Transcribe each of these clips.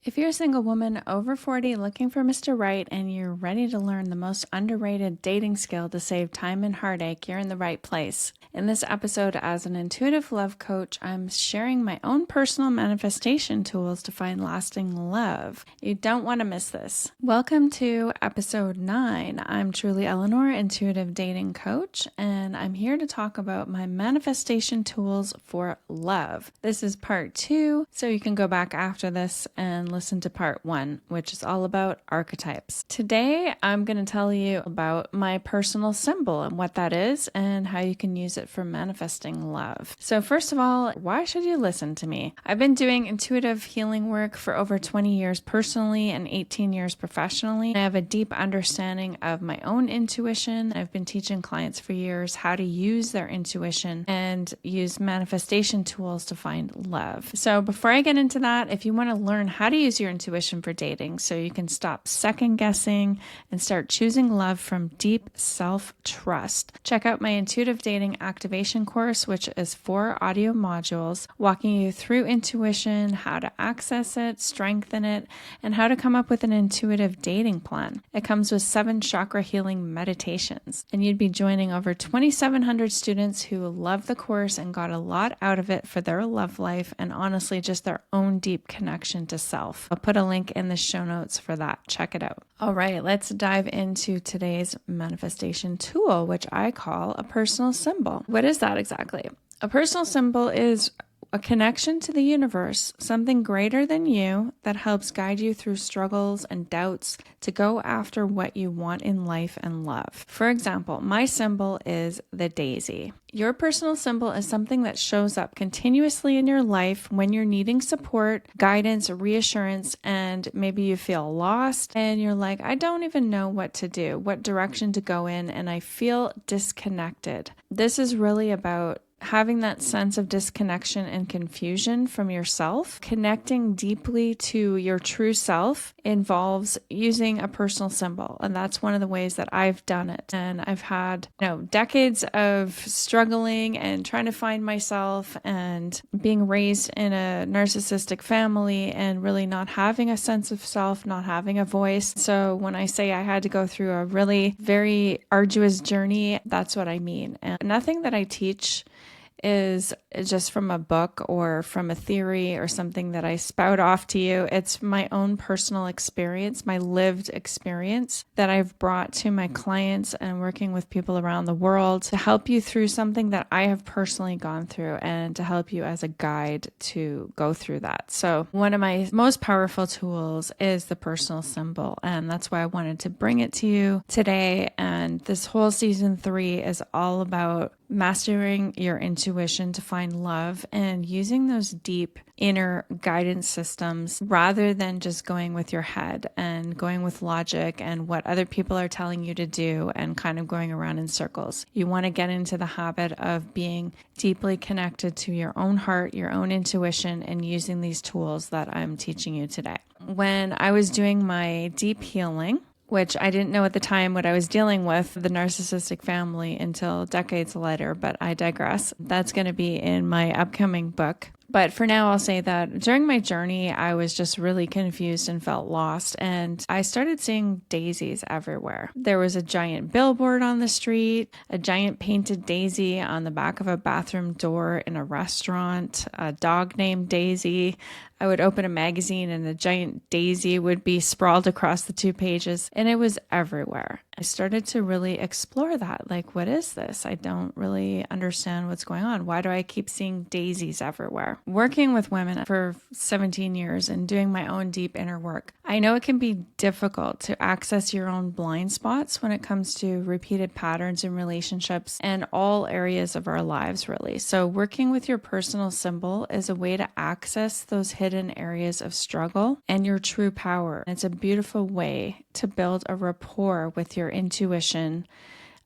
If you're a single woman over 40 looking for Mr. Right and you're ready to learn the most underrated dating skill to save time and heartache, you're in the right place. In this episode, as an intuitive love coach, I'm sharing my own personal manifestation tools to find lasting love. You don't want to miss this. Welcome to episode 9. I'm Truly Eleanor, intuitive dating coach, and I'm here to talk about my manifestation tools for love. This is part 2, so you can go back after this and listen to part 1, which is all about archetypes. Today, I'm going to tell you about my personal symbol and what that is and how you can use it for manifesting love. So first of all, why should you listen to me? I've been doing intuitive healing work for over 20 years personally and 18 years professionally. I have a deep understanding of my own intuition. I've been teaching clients for years how to use their intuition and use manifestation tools to find love. So before I get into that, if you want to learn how to use your intuition for dating so you can stop second guessing and start choosing love from deep self-trust, check out my intuitive dating activation course, which is 4 audio modules walking you through intuition, how to access it, strengthen it, and how to come up with an intuitive dating plan. It comes with 7 chakra healing meditations, and you'd be joining over 2,700 students who love the course and got a lot out of it for their love life and honestly just their own deep connection to self. I'll put a link in the show notes for that. Check it out. All right, let's dive into today's manifestation tool, which I call a personal symbol. What is that exactly? A personal symbol is a connection to the universe, something greater than you that helps guide you through struggles and doubts to go after what you want in life and love. For example, my symbol is the daisy. Your personal symbol is something that shows up continuously in your life when you're needing support, guidance, reassurance, and maybe you feel lost and you're like, I don't even know what to do, what direction to go in, and I feel disconnected. This is really about having that sense of disconnection and confusion from yourself. Connecting deeply to your true self involves using a personal symbol. And that's one of the ways that I've done it. And I've had, decades of struggling and trying to find myself and being raised in a narcissistic family and really not having a sense of self, not having a voice. So when I say I had to go through a really very arduous journey, that's what I mean. And nothing that I teach is just from a book or from a theory or something that I spout off to you. It's my own personal experience, my lived experience that I've brought to my clients and working with people around the world to help you through something that I have personally gone through and to help you as a guide to go through that. So one of my most powerful tools is the personal symbol, and that's why I wanted to bring it to you today. And this whole season 3 is all about mastering your intuition to find love and using those deep inner guidance systems rather than just going with your head and going with logic and what other people are telling you to do and kind of going around in circles. You want to get into the habit of being deeply connected to your own heart, your own intuition, and using these tools that I'm teaching you today. When I was doing my deep healing, which I didn't know at the time what I was dealing with, the narcissistic family, until decades later, but I digress. That's going to be in my upcoming book. But for now, I'll say that during my journey, I was just really confused and felt lost. And I started seeing daisies everywhere. There was a giant billboard on the street, a giant painted daisy on the back of a bathroom door in a restaurant, a dog named Daisy. I would open a magazine and a giant daisy would be sprawled across the 2 pages, and it was everywhere. I started to really explore that. Like, what is this? I don't really understand what's going on. Why do I keep seeing daisies everywhere? Working with women for 17 years and doing my own deep inner work, I know it can be difficult to access your own blind spots when it comes to repeated patterns in relationships and all areas of our lives, really. So working with your personal symbol is a way to access those hidden areas of struggle and your true power. It's a beautiful way to build a rapport with your intuition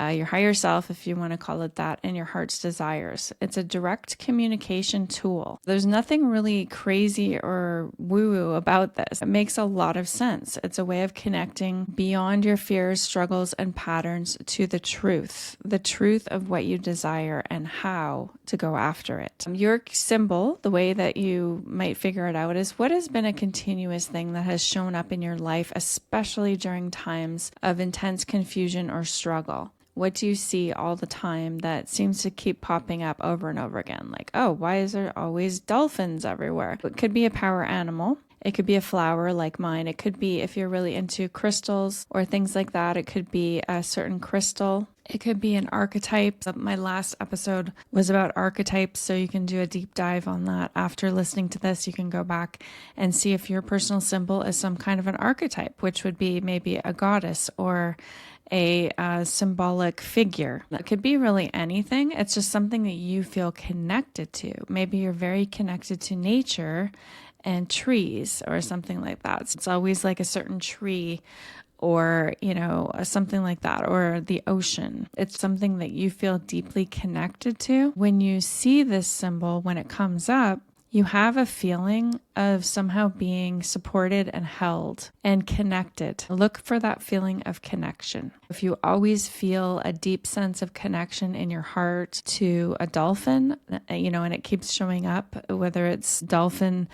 your higher self, if you want to call it that, and your heart's desires. It's a direct communication tool. There's nothing really crazy or woo-woo about this. It makes a lot of sense. It's a way of connecting beyond your fears, struggles, and patterns to the truth of what you desire and how to go after it. Your symbol, the way that you might figure it out, is what has been a continuous thing that has shown up in your life, especially during times of intense confusion or struggle. What do you see all the time that seems to keep popping up over and over again? Like, oh, why is there always dolphins everywhere? It could be a power animal. It could be a flower like mine. It could be, if you're really into crystals or things like that, it could be a certain crystal. It could be an archetype. My last episode was about archetypes, so you can do a deep dive on that. After listening to this, you can go back and see if your personal symbol is some kind of an archetype, which would be maybe a goddess or a symbolic figure. It could be really anything. It's just something that you feel connected to. Maybe you're very connected to nature and trees or something like that. So it's always like a certain tree or, something like that, or the ocean. It's something that you feel deeply connected to. When you see this symbol, when it comes up, you have a feeling of somehow being supported and held and connected. Look for that feeling of connection. If you always feel a deep sense of connection in your heart to a dolphin, and it keeps showing up, whether it's dolphin,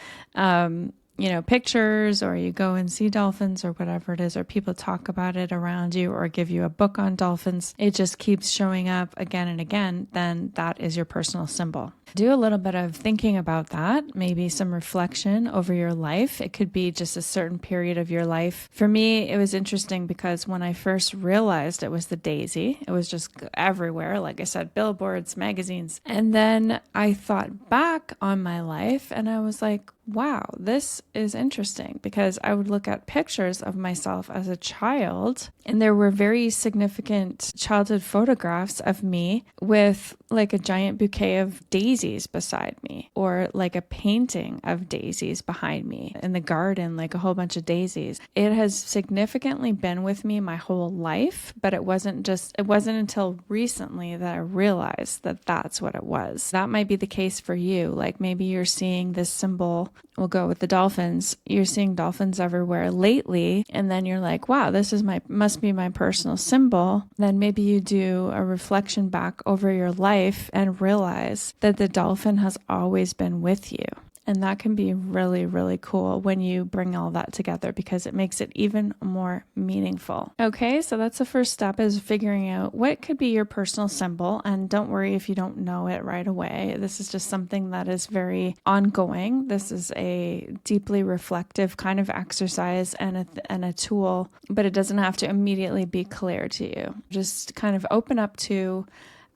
pictures, or you go and see dolphins or whatever it is, or people talk about it around you or give you a book on dolphins, it just keeps showing up again and again, then that is your personal symbol. Do a little bit of thinking about that, maybe some reflection over your life. It could be just a certain period of your life. For me, it was interesting because when I first realized it was the daisy, it was just everywhere. Like I said, billboards, magazines. And then I thought back on my life and I was like, wow, this is interesting, because I would look at pictures of myself as a child, and there were very significant childhood photographs of me with like a giant bouquet of daisies beside me, or like a painting of daisies behind me in the garden, like a whole bunch of daisies. It has significantly been with me my whole life, but it wasn't until recently that I realized that that's what it was. That might be the case for you. Like maybe you're seeing this symbol. We'll go with the dolphins. You're seeing dolphins everywhere lately, and then you're like, wow, this is must be my personal symbol. Then maybe you do a reflection back over your life and realize that the dolphin has always been with you. And that can be really, really cool when you bring all that together, because it makes it even more meaningful. Okay, so that's the first step, is figuring out what could be your personal symbol. And don't worry if you don't know it right away. This is just something that is very ongoing. This is a deeply reflective kind of exercise and a tool, but it doesn't have to immediately be clear to you. Just kind of open up to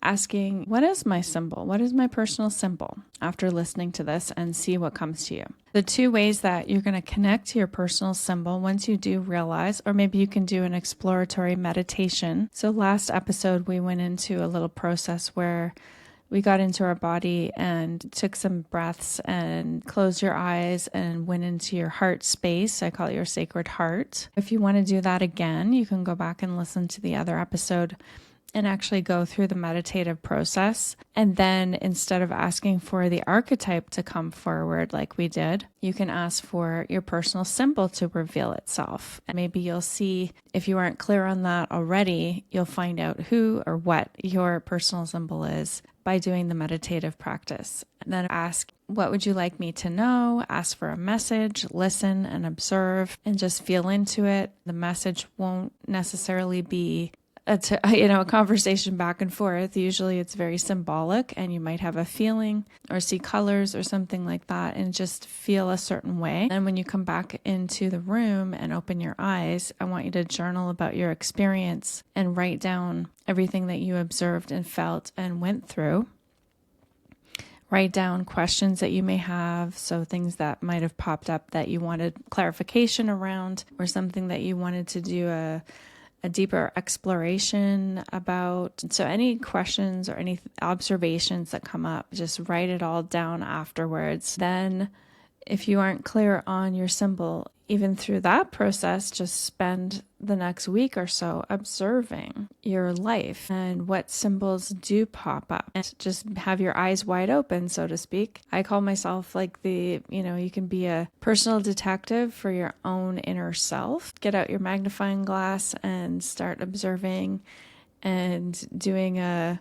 asking, what is my symbol? What is my personal symbol? After listening to this, and see what comes to you. The two ways that you're going to connect to your personal symbol, once you do realize, or maybe you can do an exploratory meditation. So last episode, we went into a little process where we got into our body and took some breaths and closed your eyes and went into your heart space. I call it your sacred heart. If you want to do that again, you can go back and listen to the other episode and actually go through the meditative process. And then instead of asking for the archetype to come forward like we did, you can ask for your personal symbol to reveal itself. And maybe you'll see, if you aren't clear on that already, you'll find out who or what your personal symbol is by doing the meditative practice. And then ask, what would you like me to know? Ask for a message, listen and observe, and just feel into it. The message won't necessarily be a conversation back and forth. Usually it's very symbolic, and you might have a feeling or see colors or something like that and just feel a certain way. And when you come back into the room and open your eyes, I want you to journal about your experience and write down everything that you observed and felt and went through. Write down questions that you may have, so things that might have popped up that you wanted clarification around, or something that you wanted to do a deeper exploration about. So any questions or any observations that come up, just write it all down afterwards. Then if you aren't clear on your symbol, even through that process, just spend the next week or so observing your life and what symbols do pop up, and just have your eyes wide open, so to speak. I call myself like you can be a personal detective for your own inner self. Get out your magnifying glass and start observing and doing a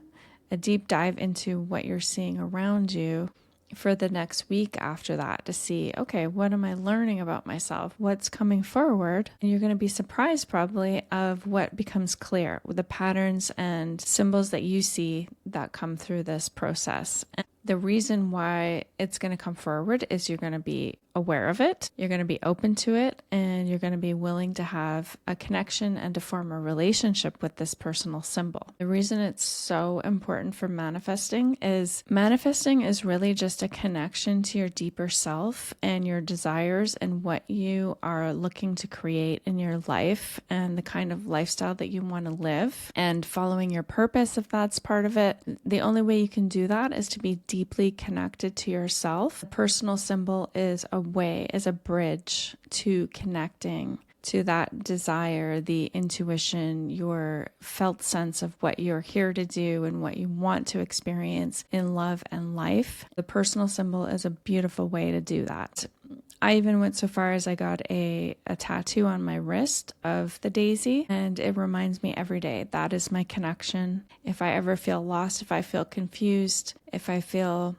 deep dive into what you're seeing around you for the next week after that to see, okay, what am I learning about myself? What's coming forward? And you're going to be surprised probably of what becomes clear with the patterns and symbols that you see that come through this process. And the reason why it's going to come forward is you're going to be aware of it, you're going to be open to it, and you're going to be willing to have a connection and to form a relationship with this personal symbol. The reason it's so important for manifesting is really just a connection to your deeper self and your desires and what you are looking to create in your life and the kind of lifestyle that you want to live, and following your purpose if that's part of it. The only way you can do that is to be deeply connected to yourself. The personal symbol is a bridge to connecting to that desire, the intuition, your felt sense of what you're here to do and what you want to experience in love and life. The personal symbol is a beautiful way to do that. I even went so far as I got a tattoo on my wrist of the daisy, and it reminds me every day that is my connection. If I ever feel lost, if I feel confused, if I feel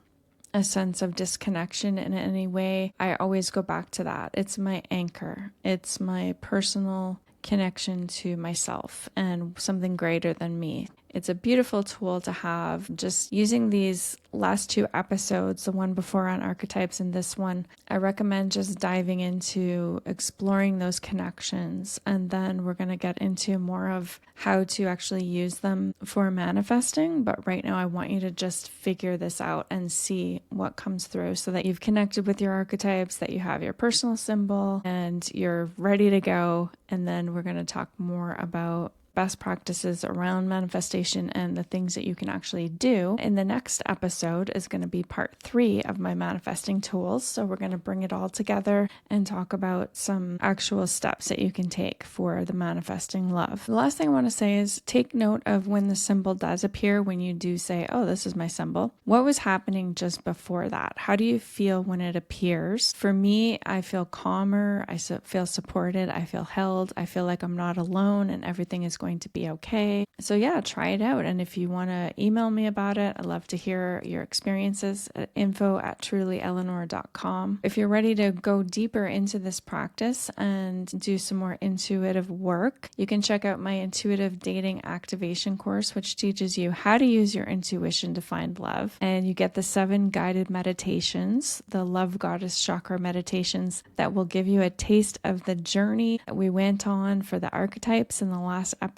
a sense of disconnection in any way, I always go back to that. It's my anchor. It's my personal connection to myself and something greater than me. It's a beautiful tool to have. Just using these last two episodes, the one before on archetypes and this one, I recommend just diving into exploring those connections. And then we're going to get into more of how to actually use them for manifesting. But right now I want you to just figure this out and see what comes through so that you've connected with your archetypes, that you have your personal symbol, and you're ready to go. And then we're going to talk more about best practices around manifestation and the things that you can actually do. In the next episode is going to be part 3 of my manifesting tools. So we're going to bring it all together and talk about some actual steps that you can take for the manifesting love. The last thing I want to say is take note of when the symbol does appear, when you do say, oh, this is my symbol. What was happening just before that? How do you feel when it appears? For me, I feel calmer. I feel supported. I feel held. I feel like I'm not alone and everything is going to be okay. So yeah, try it out. And if you want to email me about it, I'd love to hear your experiences at info@trulyeleanor.com. If you're ready to go deeper into this practice and do some more intuitive work, you can check out my intuitive dating activation course, which teaches you how to use your intuition to find love. And you get the 7 guided meditations, the Love Goddess Chakra meditations, that will give you a taste of the journey that we went on for the archetypes in the last episode,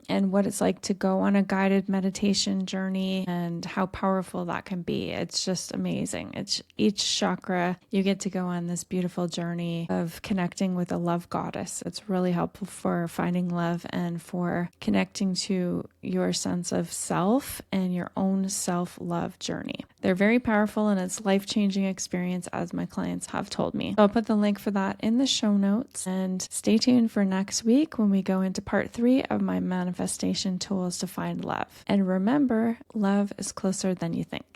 and what it's like to go on a guided meditation journey and how powerful that can be. It's just amazing. It's each chakra, you get to go on this beautiful journey of connecting with a love goddess. It's really helpful for finding love and for connecting to your sense of self and your own self-love journey. They're very powerful and it's life-changing experience, as my clients have told me. So I'll put the link for that in the show notes, and stay tuned for next week when we go into part 3 of my manifestation tools to find love. And remember, love is closer than you think.